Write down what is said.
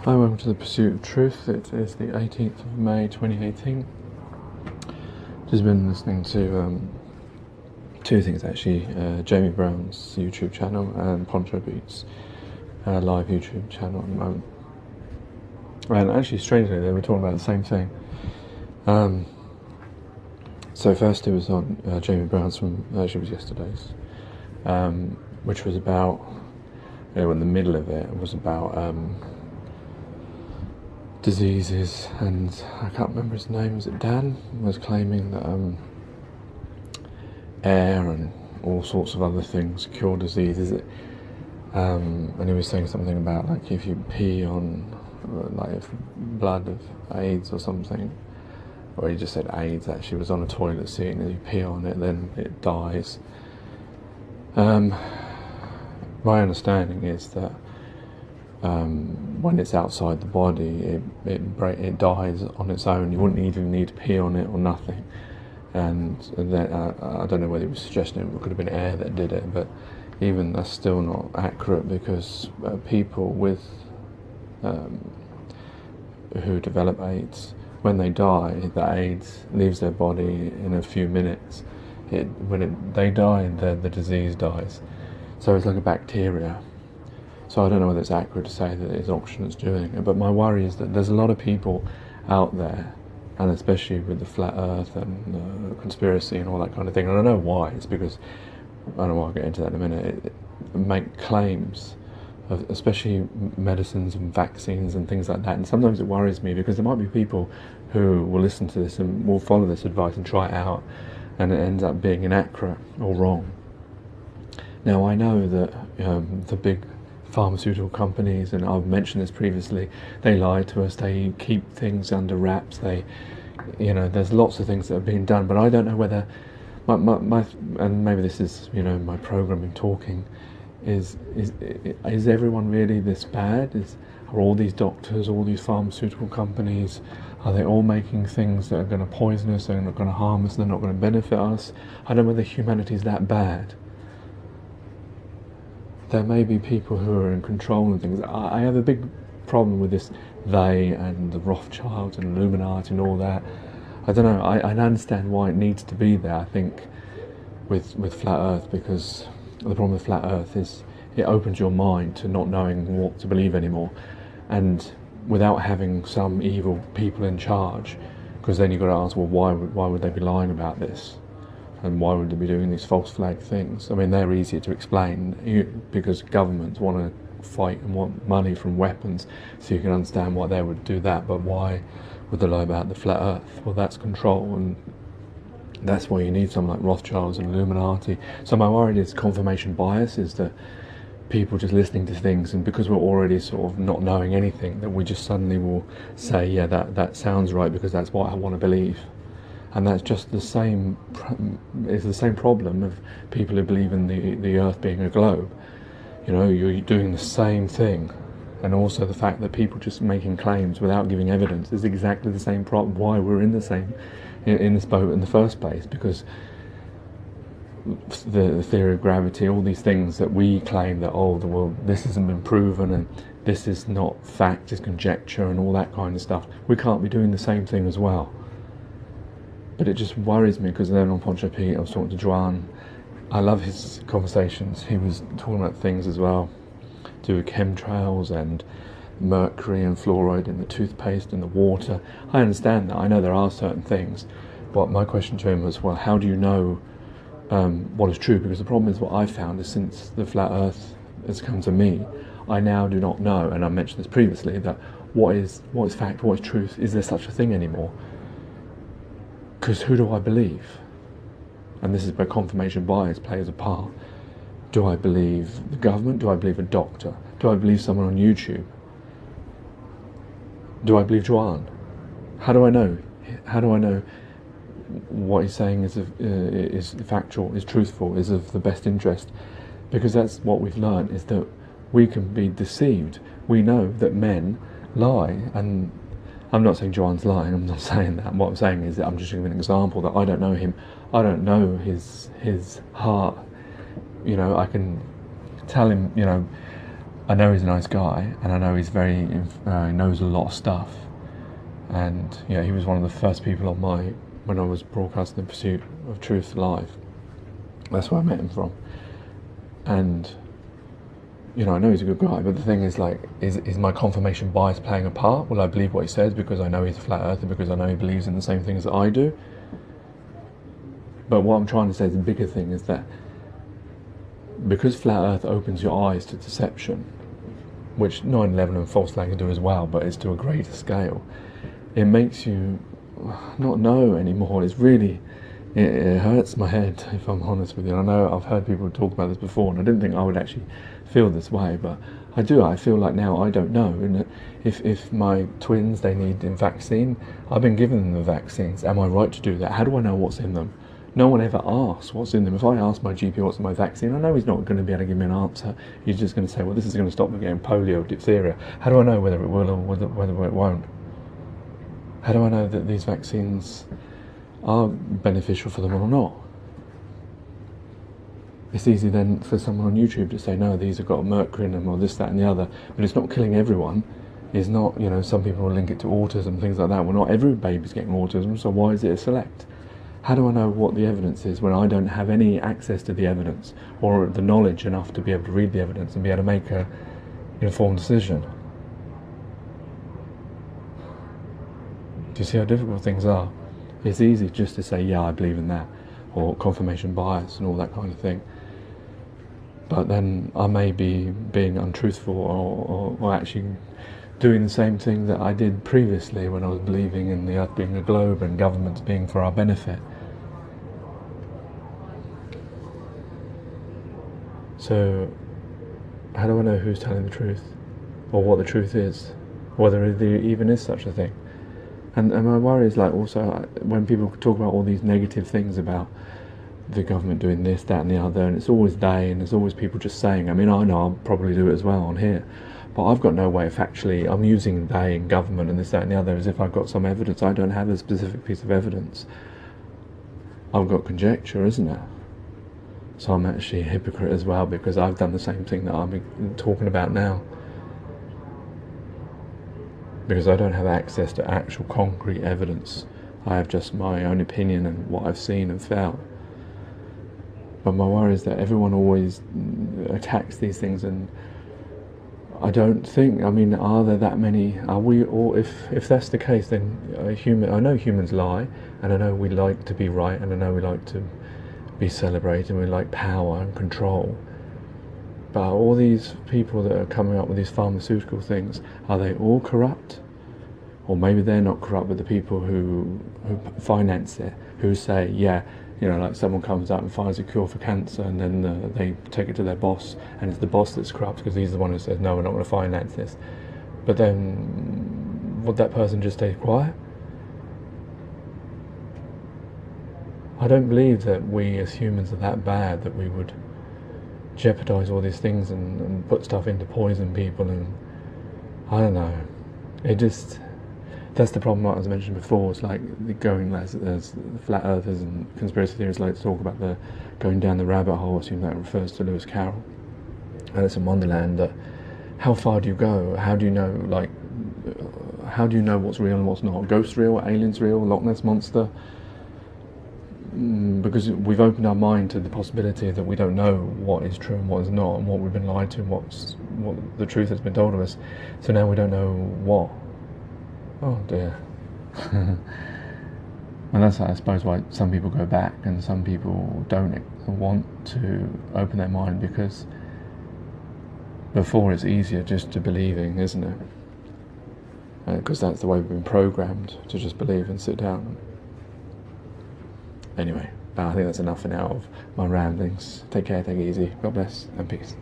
Hi, welcome to The Pursuit of Truth. It is the 18th of May 2018. Just been listening to two things actually, Jamie Brown's YouTube channel and Poncho Beats' live YouTube channel at the moment. And actually, strangely, they were talking about the same thing. So first it was on Jamie Brown's from, actually it was yesterday's, which was about, in the middle of it was about diseases, and I can't remember his name, was it Dan? Was claiming that air and all sorts of other things cure diseases. And he was saying something about, like, if you pee on like blood of AIDS or something, or he just said AIDS actually, was on a toilet seat, and if you pee on it then it dies. My understanding is that when it's outside the body, it dies on its own. You wouldn't even need to pee on it or nothing. And then I don't know whether he was suggesting it could have been air that did it, but even that's still not accurate, because people with who develop AIDS, when they die, the AIDS leaves their body in a few minutes. They die, the disease dies. So it's like a bacteria. So I don't know whether it's accurate to say that it's oxygen that's doing it, but my worry is that there's a lot of people out there, and especially with the flat earth and conspiracy and all that kind of thing, and I know why. It's because, I don't know why, I'll get into that in a minute, make claims of especially medicines and vaccines and things like that, and sometimes it worries me, because there might be people who will listen to this and will follow this advice and try it out, and it ends up being inaccurate or wrong. Now I know that the big pharmaceutical companies, and I've mentioned this previously, they lie to us, they keep things under wraps, there's lots of things that are being done, but I don't know whether and maybe this is my programming talking, is everyone really this bad? Are all these doctors, all these pharmaceutical companies, are they all making things that are going to poison us, they're not going to harm us, they're not going to benefit us? I don't know whether humanity is that bad. There may be people who are in control and things. I have a big problem with this they and the Rothschilds and Illuminati and all that. I don't know, I understand why it needs to be there, I think, with flat earth, because the problem with flat earth is it opens your mind to not knowing what to believe anymore, and without having some evil people in charge, because then you've got to ask, well, why would they be lying about this? And why would they be doing these false flag things? I mean, they're easier to explain, because governments want to fight and want money from weapons, so you can understand why they would do that. But why would they lie about the flat earth? Well, that's control, and that's why you need someone like Rothschilds and Illuminati. So my worry is confirmation bias, is that people just listening to things, and because we're already sort of not knowing anything, that we just suddenly will say, yeah, that sounds right, because that's what I want to believe. And that's just the same problem of people who believe in the earth being a globe. You're doing the same thing. And also the fact that people just making claims without giving evidence is exactly the same problem, why we're in this boat in the first place, because the theory of gravity, all these things that we claim that, this hasn't been proven, and this is not fact, it's conjecture, and all that kind of stuff. We can't be doing the same thing as well. But it just worries me, because then on Poncho Pete, I was talking to Juan. I love his conversations. He was talking about things as well, to do with chemtrails and mercury and fluoride in the toothpaste and the water. I understand that. I know there are certain things. But my question to him was, well, how do you know what is true? Because the problem is, what I've found is, since the flat earth has come to me, I now do not know, and I mentioned this previously, that what is fact, what is truth? Is there such a thing anymore? Because who do I believe? And this is where confirmation bias plays a part. Do I believe the government? Do I believe a doctor? Do I believe someone on YouTube? Do I believe Juan? How do I know? How do I know what he's saying is factual, is truthful, is of the best interest? Because that's what we've learned, is that we can be deceived. We know that men lie, and I'm not saying Joan's lying, I'm not saying that. What I'm saying is that I'm just giving an example, that I don't know him, I don't know his heart. I can tell him, I know he's a nice guy, and I know he's very he knows a lot of stuff. And yeah, he was one of the first people on when I was broadcasting The Pursuit of Truth live. That's where I met him from. And I know he's a good guy, but the thing is, like, is my confirmation bias playing a part? Will I believe what he says because I know he's a flat earther, because I know he believes in the same things that I do? But what I'm trying to say is the bigger thing is that because flat earth opens your eyes to deception, which 9/11 and false flags do as well, but it's to a greater scale, it makes you not know anymore. It's really, it hurts my head, if I'm honest with you. I know I've heard people talk about this before, and I didn't think I would actually feel this way, but I do. I feel like now I don't know. And if my twins, they need a vaccine, I've been giving them the vaccines. Am I right to do that? How do I know what's in them? No one ever asks what's in them. If I ask my GP what's in my vaccine, I know he's not going to be able to give me an answer. He's just going to say, well, this is going to stop me getting polio, diphtheria. How do I know whether it will or whether it won't? How do I know that these vaccines are beneficial for them or not? It's easy then for someone on YouTube to say, no, these have got mercury in them or this, that and the other, but it's not killing everyone. It's not, some people will link it to autism, things like that. Well, not every baby's getting autism, so why is it a select? How do I know what the evidence is when I don't have any access to the evidence or the knowledge enough to be able to read the evidence and be able to make an informed decision? Do you see how difficult things are? It's easy just to say, yeah, I believe in that, or confirmation bias and all that kind of thing. But then I may be being untruthful or actually doing the same thing that I did previously when I was believing in the earth being a globe and governments being for our benefit. So how do I know who's telling the truth, or what the truth is, whether there even is such a thing? And my worry is, like, also when people talk about all these negative things about the government doing this, that and the other, and it's always they, and there's always people just saying, I mean, I know I'll probably do it as well on here, but I've got no way of actually, I'm using they and government and this, that and the other as if I've got some evidence. I don't have a specific piece of evidence. I've got conjecture, isn't it? So I'm actually a hypocrite as well, because I've done the same thing that I'm talking about now. Because I don't have access to actual concrete evidence. I have just my own opinion and what I've seen and felt. But my worry is that everyone always attacks these things, and I don't think, I mean, are there that many, are we all, if that's the case, then I know humans lie, and I know we like to be right, and I know we like to be celebrated, and we like power and control. But all these people that are coming up with these pharmaceutical things, are they all corrupt? Or maybe they're not corrupt, but the people who finance it, who say, yeah, like someone comes out and finds a cure for cancer, and then they take it to their boss, and it's the boss that's corrupt because he's the one who says, no, we're not going to finance this. But then, would that person just stay quiet? I don't believe that we as humans are that bad that we would jeopardize all these things and put stuff in to poison people, and I don't know. That's the problem, like I was mentioning before. It's like going, as flat earthers and conspiracy theorists like to talk about, the going down the rabbit hole. I assume that refers to Lewis Carroll. Alice in Wonderland. That how far do you go? How do you know? Like, how do you know what's real and what's not? Ghosts real? Aliens real? Loch Ness monster? Because we've opened our mind to the possibility that we don't know what is true and what is not, and what we've been lied to, and what the truth has been told of us. So now we don't know what. Oh dear. And that's, I suppose, why some people go back and some people don't want to open their mind, because before it's easier just to believing, isn't it? Because that's the way we've been programmed, to just believe and sit down. Anyway, I think that's enough for now of my ramblings. Take care, take it easy. God bless, and peace.